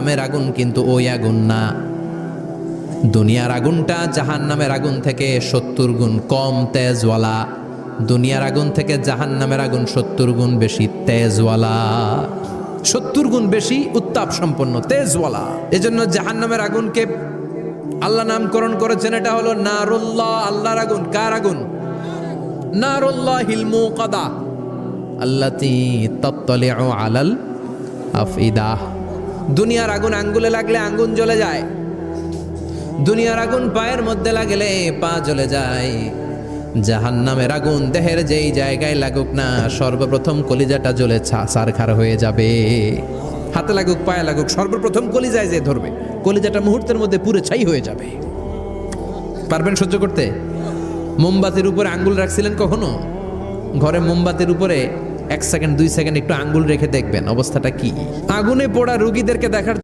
জাহান্নামের আগুন কিন্তু ওই আগুন না। দুনিয়ার আগুনটা জাহান্নামের আগুন থেকে 70 গুণ কম তেজওয়ালা। দুনিয়ার আগুন থেকে জাহান্নামের আগুন 70 গুণ বেশি তেজওয়ালা, 70 গুণ বেশি উত্তাপ সম্পন্ন তেজওয়ালা। এজন্য জাহান্নামের আগুনকে আল্লাহ নামকরণ করেছেন, এটা হলো নারুল্লাহ, আল্লাহর আগুন। কার আগুন? নারুল্লাহিল মুকাদা আল্লাতী তাত্তালিউ আলাল আফইদা। দুনিয়ার আগুন আঙ্গুলে লাগলে আঙ্গুন জ্বলে যায়, দুনিয়ার আগুন পায়ের মধ্যে লাগলে পা জ্বলে যায়। জাহান্নামের আগুন দেহের যেই জায়গায় লাগুক না, সর্বপ্রথম কলিজাটা জ্বলে ছারখার হয়ে যাবে। হাতে লাগুক পায়ে লাগুক, সর্বপ্রথম কলিজায় যে ধরবে, কলিজাটা মুহূর্তের মধ্যে পুরো ছাই হয়ে যাবে। পারবেন সহ্য করতে? মোমবাতির উপরে আঙ্গুল রাখছিলেন কখনো? ঘরে মোমবাতির উপরে 1 সেকেন্ড 2 সেকেন্ড একটু আঙ্গুল রেখে দেখবেন অবস্থাটা কি। আগুনে পোড়া রুগীদেরকে দেখার